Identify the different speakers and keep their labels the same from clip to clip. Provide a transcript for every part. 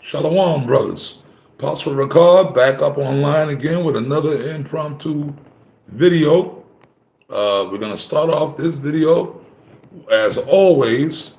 Speaker 1: Shalom, brothers. Apostle Ricard back up online again with another impromptu video. We're going to start off this video, as always,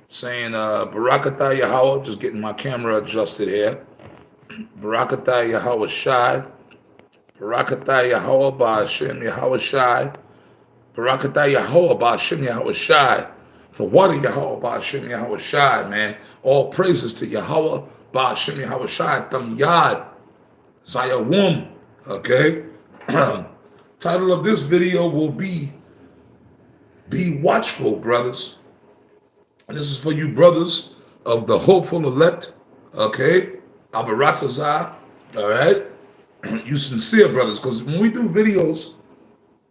Speaker 1: saying Barakatah Yahweh, just getting my camera adjusted here. Barakatah Yahweh Shai. Barakatah Yahweh Ba'ashem Yahweh Shai. Barakatah Yahweh Ba'ashem Yahweh Shai. For what are Yahweh Ba'ashem Yahweh Shai, man? All praises to Yahweh Ba'ashem Yahweh Shai. Tam Yad Zayawum. Okay? Title of this video will Be Watchful, Brothers. And this is for you brothers of the hopeful elect. Okay? Abaratazah. All right? You sincere brothers, because when we do videos,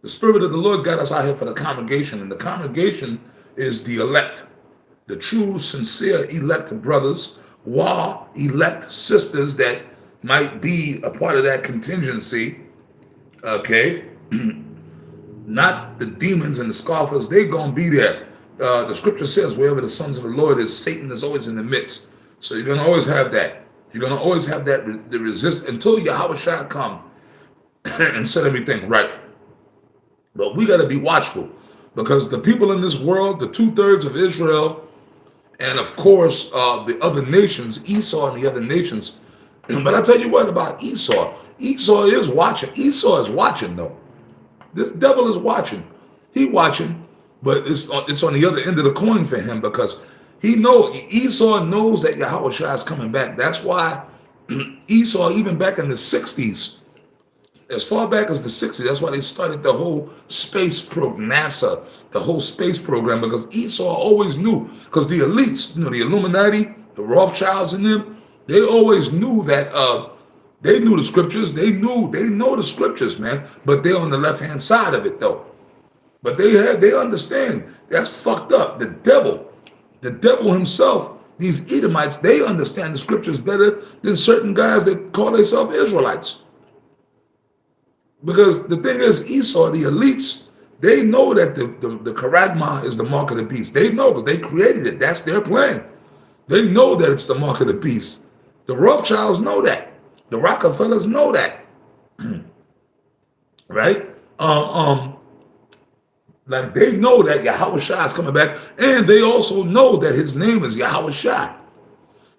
Speaker 1: the Spirit of the Lord got us out here for the congregation, and the congregation is the elect, the true, sincere elect brothers, while elect sisters that might be a part of that contingency, okay? Not the demons and the scoffers, they gonna be there. The scripture says, wherever the sons of the Lord is, Satan is always in the midst. So you're gonna always have that. You're gonna always have that, the resist until Yahweh shall come and set everything right. But we got to be watchful, because the people in this world, the 2/3 of Israel, and of course the other nations, Esau and the other nations. But I tell you what about Esau. Esau is watching. Esau is watching though. This devil is watching. He watching, but it's on the other end of the coin for him, because Esau knows that Yahweh Shai is coming back. That's why Esau, even back in the 60s, as far back as the 60s, that's why they started the whole space program, NASA, the whole space program, because Esau always knew, because the elites, the Illuminati, the Rothschilds and them, they always knew that, they knew the scriptures, they know the scriptures, man, but they're on the left-hand side of it, though. But they understand, that's fucked up. The devil himself, these Edomites, they understand the scriptures better than certain guys that call themselves Israelites. Because the thing is, Esau, the elites, they know that the charagma is the mark of the beast. They know, because they created it. That's their plan. They know that it's the mark of the beast. The Rothschilds know that. The Rockefellers know that. Right? Like they know that Yahweh Shai is coming back, and they also know that his name is Yahweh Shai.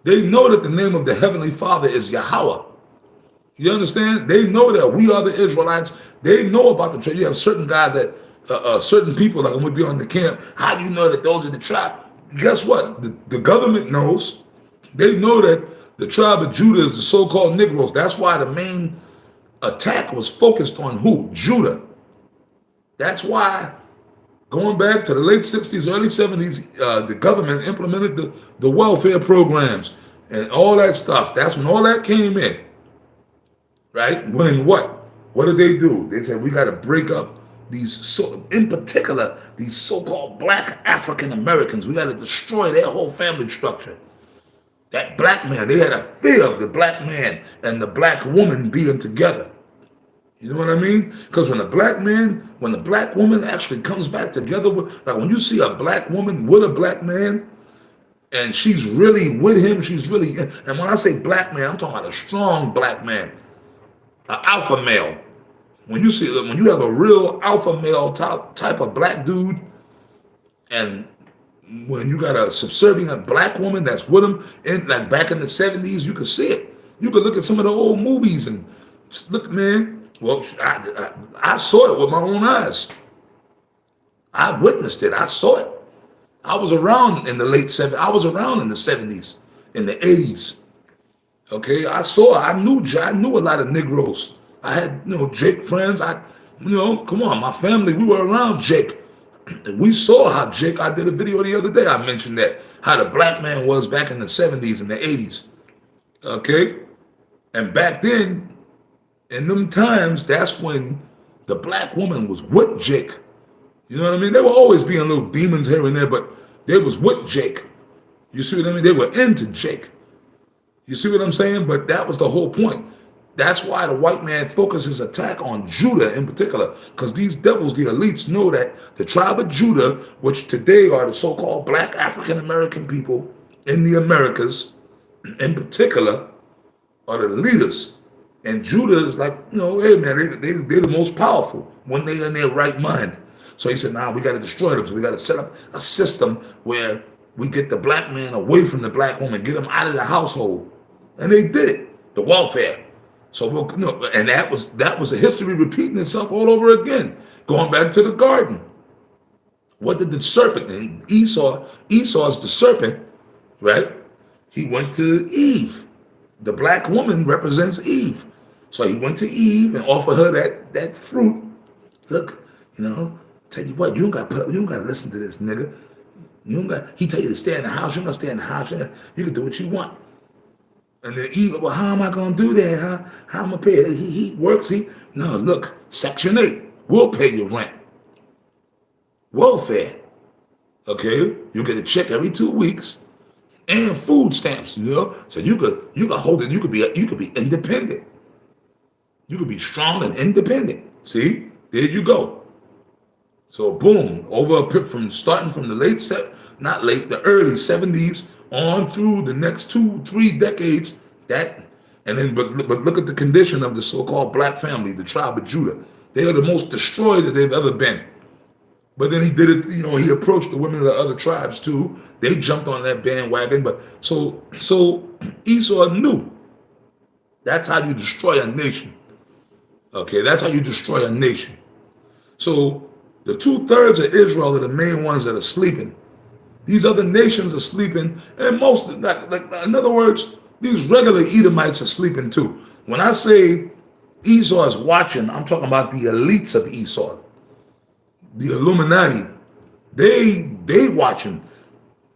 Speaker 1: They know that the name of the Heavenly Father is Yahweh. You understand? They know that we are the Israelites. They know about the tribe. You have certain guys that, certain people, like when we be on the camp, how do you know that those are the tribe? Guess what? The government knows. They know that the tribe of Judah is the so-called Negroes. That's why the main attack was focused on who? Judah. That's why, going back to the late 60s, early 70s, the government implemented the welfare programs and all that stuff. That's when all that came in. Right? When what? What did they do? They said, we got to break up in particular, these so-called black African Americans. We got to destroy their whole family structure. That black man, they had a fear of the black man and the black woman being together. You know what I mean? Because when the black woman actually comes back together, like when you see a black woman with a black man, and she's really with him, and when I say black man, I'm talking about a strong black man. An alpha male. When you have a real alpha male type of black dude, and when you got a subservient black woman that's with him, like back in the 70s, you could see it. You could look at some of the old movies and look, man. Well, I saw it with my own eyes. I witnessed it. I saw it. I was around in the late 70s. I was around in the 70s, in the 80s. Okay, I knew a lot of Negroes. I had, Jake friends. Come on, my family, we were around Jake. And we saw how Jake, I did a video the other day, I mentioned that, how the black man was back in the 70s and the 80s. Okay? And back then, in them times, that's when the black woman was with Jake. You know what I mean? They were always being little demons here and there, but they was with Jake. You see what I mean? They were into Jake. You see what I'm saying? But that was the whole point. That's why the white man focused his attack on Judah in particular, because these devils, the elites, know that the tribe of Judah, which today are the so-called black African American people in the Americas, in particular are the leaders. And Judah is like, hey man, they're the most powerful when they're in their right mind. So he said, nah, we got to destroy them. So we got to set up a system where we get the black man away from the black woman, get him out of the household. And they did it, the welfare. So and that was a history repeating itself all over again, going back to the garden. What did the serpent, and Esau's the serpent, right? He went to Eve. The black woman represents Eve. So he went to Eve and offered her that fruit. Look, tell you what, you don't gotta listen to this nigga. He tell you to stay in the house, you don't gotta stay in the house. You can do what you want. And then Eve, well, how am I gonna do that? How am I pay? He works, no, look, Section 8, we'll pay your rent. Welfare. Okay? You get a check every 2 weeks. And food stamps, so you could hold it. You could be independent. You could be strong and independent. See, there you go. So boom, starting from the early 70s on through the next 2-3 decades. But look at the condition of the so-called black family, the tribe of Judah. They are the most destroyed that they've ever been. But then he did it, he approached the women of the other tribes too. They jumped on that bandwagon. But so Esau knew that's how you destroy a nation. Okay, that's how you destroy a nation. So the 2/3 of Israel are the main ones that are sleeping. These other nations are sleeping, and in other words, these regular Edomites are sleeping too. When I say Esau is watching, I'm talking about the elites of Esau. The Illuminati, they watching,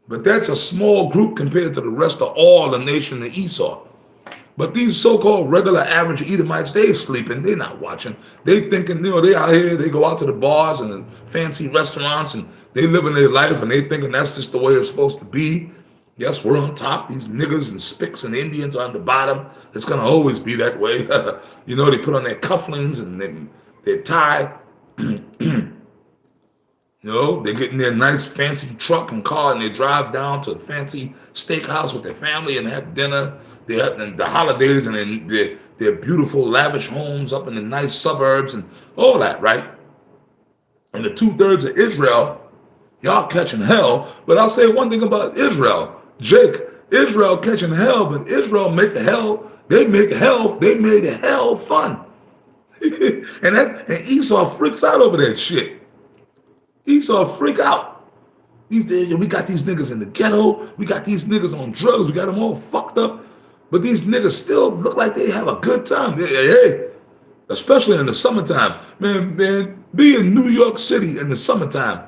Speaker 1: but that's a small group compared to the rest of all the nation of Esau. But these so-called regular average Edomites, they sleeping, they not watching. They thinking, they out here, they go out to the bars and the fancy restaurants and they living their life and they thinking that's just the way it's supposed to be. Yes, we're on top. These niggas and Spics and Indians are on the bottom. It's gonna always be that way. They put on their cufflinks and their tie. They get in their nice fancy truck and car and they drive down to a fancy steakhouse with their family and have dinner. They have the holidays and then their beautiful lavish homes up in the nice suburbs and all that, right? And the 2/3 of Israel, y'all catching hell. But I'll say one thing about Israel. Jake, Israel catching hell, but Israel made hell fun. and Esau freaks out over that shit. Esau freak out. We got these niggas in the ghetto. We got these niggas on drugs. We got them all fucked up. But these niggas still look like they have a good time. Hey, especially in the summertime. Man, be in New York City in the summertime.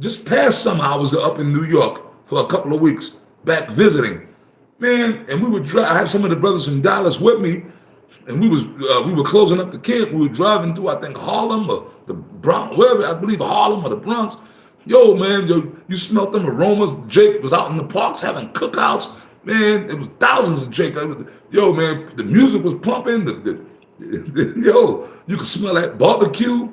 Speaker 1: Just past summer, I was up in New York for a couple of weeks, back visiting. Man, and we would drive. I had some of the brothers from Dallas with me. And we were closing up the camp. We were driving through, I think, Harlem or the Bronx, wherever, I believe Harlem or the Bronx. Yo, man, you smelled them aromas. Jake was out in the parks having cookouts. Man, it was thousands of Jake. Yo, man, the music was pumping. Yo, you could smell that barbecue.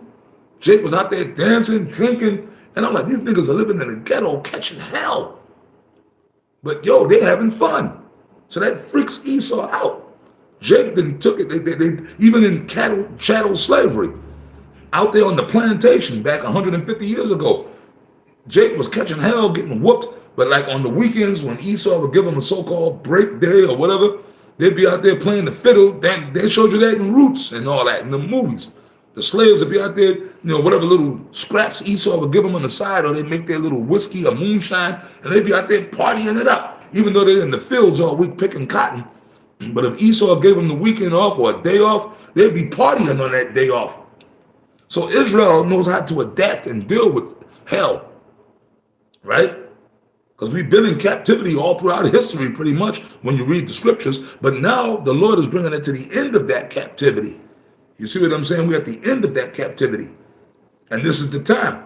Speaker 1: Jake was out there dancing, drinking. And I'm like, these niggas are living in the ghetto catching hell. But yo, they having fun. So that freaks Esau out. Jake then took it, they even in chattel slavery, out there on the plantation back 150 years ago, Jake was catching hell, getting whooped, but like on the weekends when Esau would give him a so-called break day or whatever, they'd be out there playing the fiddle. They showed you that in Roots and all that in the movies. The slaves would be out there, whatever little scraps Esau would give them on the side, or they'd make their little whiskey or moonshine, and they'd be out there partying it up, even though they're in the fields all week picking cotton. But if Esau gave them the weekend off or a day off, they'd be partying on that day off. So Israel knows how to adapt and deal with hell, right? Because we've been in captivity all throughout history pretty much when you read the scriptures. But now the Lord is bringing it to the end of that captivity. You see what I'm saying? We're at the end of that captivity. And this is the time.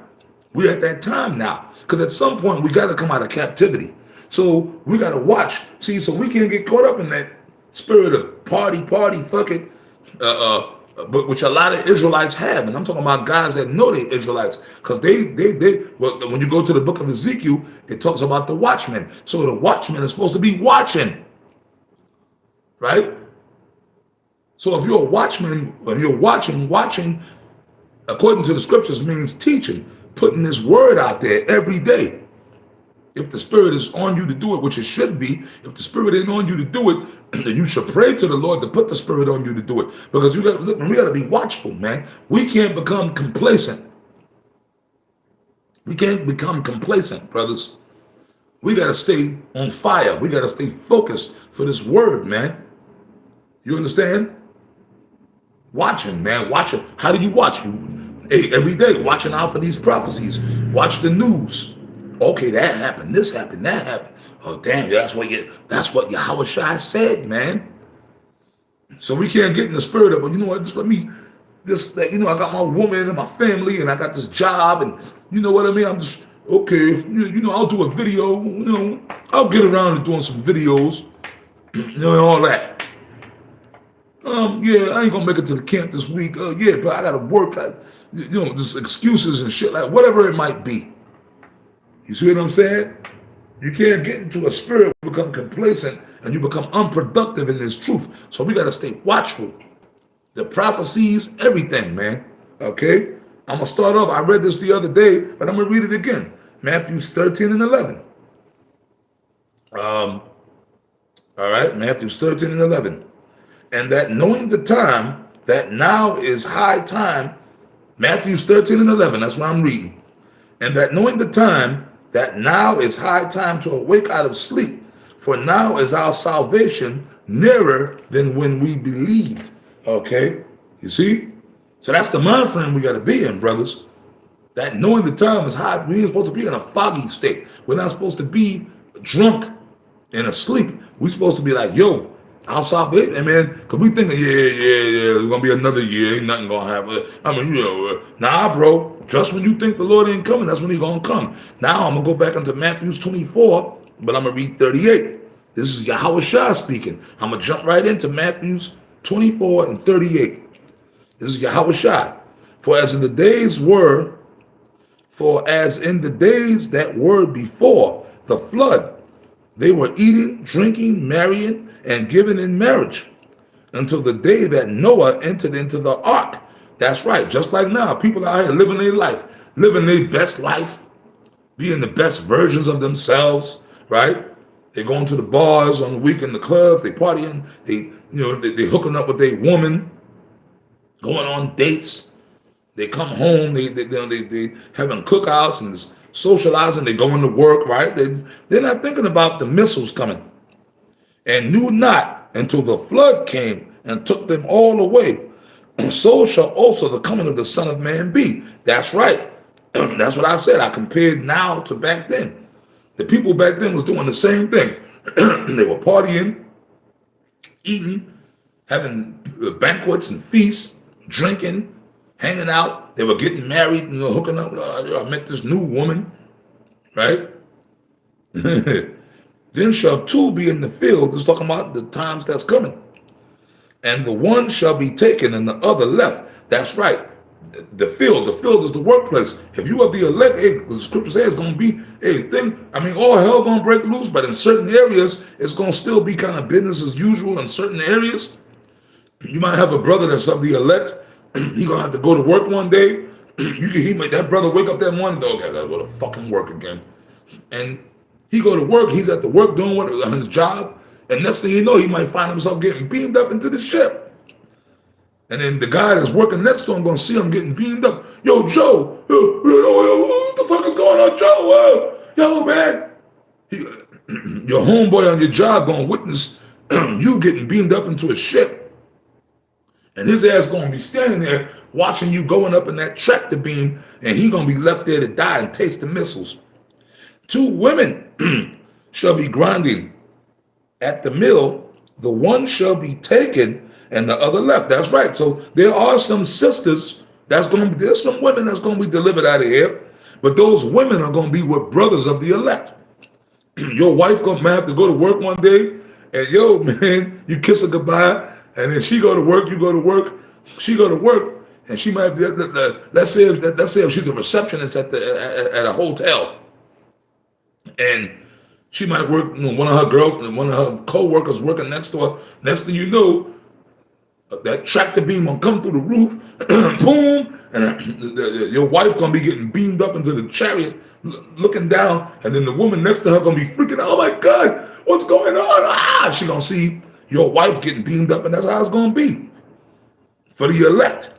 Speaker 1: We're at that time now. Because at some point we got to come out of captivity. So we got to watch. See, so we can't get caught up in that spirit of party, fuck it, but which a lot of Israelites have, and I'm talking about guys that know they're Israelites, because when you go to the book of Ezekiel, it talks about the watchmen. So the watchmen are supposed to be watching. right? So if you're a watchman, when you're watching, according to the scriptures, means teaching, putting this word out there every day. If the Spirit is on you to do it, which it should be, if the Spirit ain't on you to do it, then you should pray to the Lord to put the Spirit on you to do it. Because we got to be watchful, man. We can't become complacent. We can't become complacent, brothers. We got to stay on fire. We got to stay focused for this word, man. You understand? Watching, man. Watching. How do you watch? Every day, watching out for these prophecies. Watch the news. Okay, that happened. This happened. That happened. Oh, damn. That's what Yahweh Shai said, man. So we can't get in the spirit of, well, you know what? I got my woman and my family, and I got this job, and you know what I mean? I'm just, okay, I'll do a video, I'll get around to doing some videos, and all that. Yeah, I ain't gonna make it to the camp this week. Yeah, but I gotta work. Just excuses and shit, like whatever it might be. You see what I'm saying? You can't get into a spirit, become complacent, and you become unproductive in this truth. So we gotta stay watchful. The prophecies, everything, man. Okay? I'm going to start off. I read this the other day, but I'm going to read it again. Matthew 13 and 11. All right, Matthew 13 and 11. And that knowing the time, that now is high time, Matthew 13 and 11, that's what I'm reading. And that knowing the time, that now is high time to awake out of sleep, for now is our salvation nearer than when we believed. Okay, you see? So that's the mind frame we got to be in, brothers. That knowing the time is high. We ain't supposed to be in a foggy state. We're not supposed to be drunk and asleep. We're supposed to be like, yo, our salvation, man, because we thinking, yeah, it's going to be another year. Ain't nothing going to happen. I mean, nah, bro. Just when you think the Lord ain't coming, that's when he's going to come. Now I'm going to go back into Matthew 24, but I'm going to read 38. This is Yahweh Shah speaking. I'm going to jump right into Matthew's 24 and 38. This is Yahweh Shai. For as in the days that were before the flood, they were eating, drinking, marrying, and giving in marriage, until the day that Noah entered into the ark. That's right, just like now, people out here living their life, living their best life, being the best versions of themselves, right? They going to the bars on the weekend, the clubs, they partying, they hooking up with their woman, going on dates. They come home, they having cookouts and socializing. They going to work, right? They're not thinking about the missiles coming. And knew not until the flood came and took them all away. And so shall also the coming of the Son of Man be. That's right. That's what I said. I compared now to back then. The people back then was doing the same thing. They were partying, eating, having banquets and feasts, drinking, hanging out. They were getting married and hooking up. I met this new woman, right? Then shall two be in the field. It's talking about the times that's coming. And the one shall be taken and the other left. That's right. The field is the workplace. If you are the elect, because the scripture says it's going to be a thing. I mean, all hell going to break loose, but in certain areas, it's going to still be kind of business as usual in certain areas. You might have a brother that's of the elect. He going to have to go to work one day. That brother wake up that morning, okay, I got to go to fucking work again. And he go to work. He's at the work doing what on his job. And next thing you know, he might find himself getting beamed up into the ship. And then the guy that's working next to him going to see him getting beamed up. Yo, Joe, what the fuck is going on, Joe? Yo, man. Your homeboy on your job going to witness you getting beamed up into a ship. And his ass going to be standing there watching you going up in that tractor beam, and he going to be left there to die and taste the missiles. Two women shall be grinding at the mill. The one shall be taken and the other left. That's right. So there are some sisters there's some women that's going to be delivered out of here, but those women are going to be with brothers of the elect. Your wife going to have to go to work one day, and yo, man, you kiss her goodbye, and then she go to work, you go to work, she go to work, and she might be, let's say if she's a receptionist at a hotel, and She might work, one of her girlfriends, one of her co-workers working next door. Next thing you know, that tractor beam gonna come through the roof, boom, and your wife gonna be getting beamed up into the chariot, looking down, and then the woman next to her gonna be freaking out. Oh my God, what's going on? Ah, she gonna see your wife getting beamed up, and that's how it's gonna be for the elect.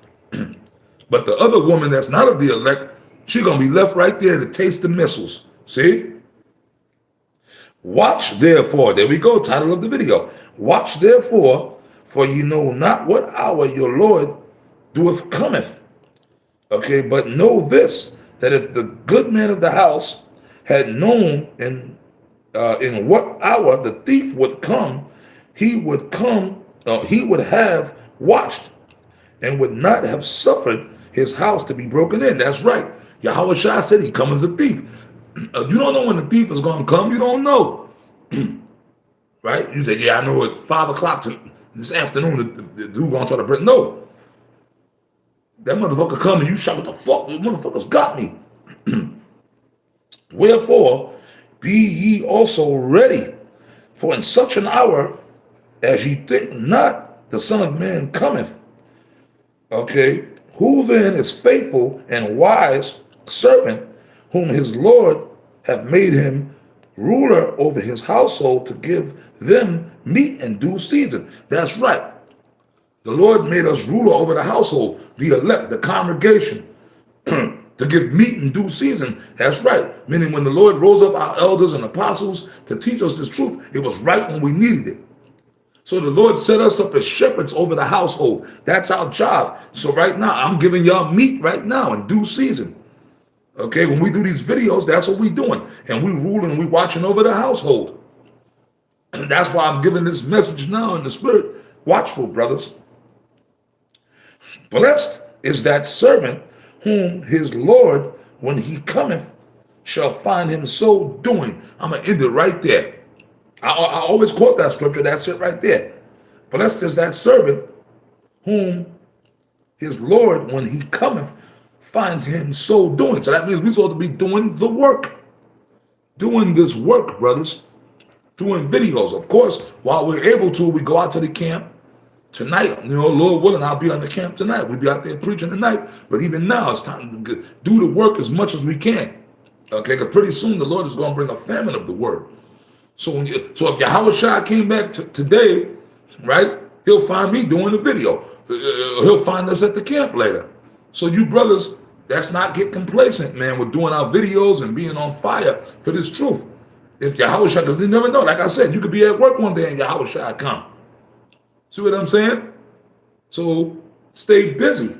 Speaker 1: But the other woman that's not of the elect, she gonna be left right there to taste the missiles. See? Watch therefore, there we go, title of the video. Watch therefore, for ye know not what hour your Lord doeth cometh. Okay, but know this, that if the good man of the house had known in what hour the thief would come, he would have watched and would not have suffered his house to be broken in. That's right. Yahweh Shai said he come as a thief. You don't know when the thief is going to come. You don't know. Right? You say, yeah, I know at 5 o'clock this afternoon, the dude going to try to break. No. That motherfucker come and you shout, what the fuck? The motherfuckers got me. Wherefore, be ye also ready, for in such an hour as ye think not, the Son of Man cometh. Okay, who then is faithful and wise servant, whom his Lord have made him ruler over his household, to give them meat in due season? That's right. The Lord made us ruler over the household, the elect, the congregation, to give meat in due season. That's right. Meaning when the Lord rose up our elders and apostles to teach us this truth, it was right when we needed it. So the Lord set us up as shepherds over the household. That's our job. So right now, I'm giving y'all meat right now in due season. Okay, when we do these videos, that's what we're doing. And we ruling and we watching over the household. And that's why I'm giving this message now in the spirit. Watchful, brothers. Blessed is that servant whom his Lord, when he cometh, shall find him so doing. I'm going to end it right there. I always quote that scripture. That's it right there. Blessed is that servant whom his Lord, when he cometh, find him so doing. So that means we're supposed to be doing the work. Doing this work, brothers. Doing videos. Of course, while we're able to, we go out to the camp. Tonight, Lord willing, I'll be on the camp tonight. We'll be out there preaching tonight. But even now, it's time to do the work as much as we can. Okay, because pretty soon the Lord is going to bring a famine of the word. So if Yahweh Shai came back today, right, he'll find me doing the video. He'll find us at the camp later. So you brothers, let's not get complacent, man, with doing our videos and being on fire for this truth. If Yahweh Shai, because you never know, like I said, you could be at work one day and Yahweh Shai come. See what I'm saying? So stay busy.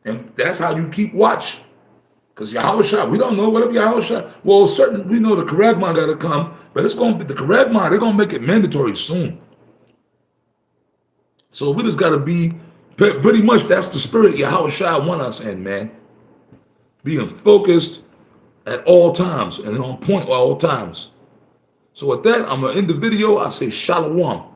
Speaker 1: And that's how you keep watch. Because Yahweh Shai, we don't know whatever Yahweh Shai. Well, we know the Karagma got to come, but it's going to be the Karagma, they're going to make it mandatory soon. So we just got to be, pretty much that's the spirit Yahweh Shai want us in, man. Being focused at all times and on point at all times. So with that, I'm going to end the video. I say shalom.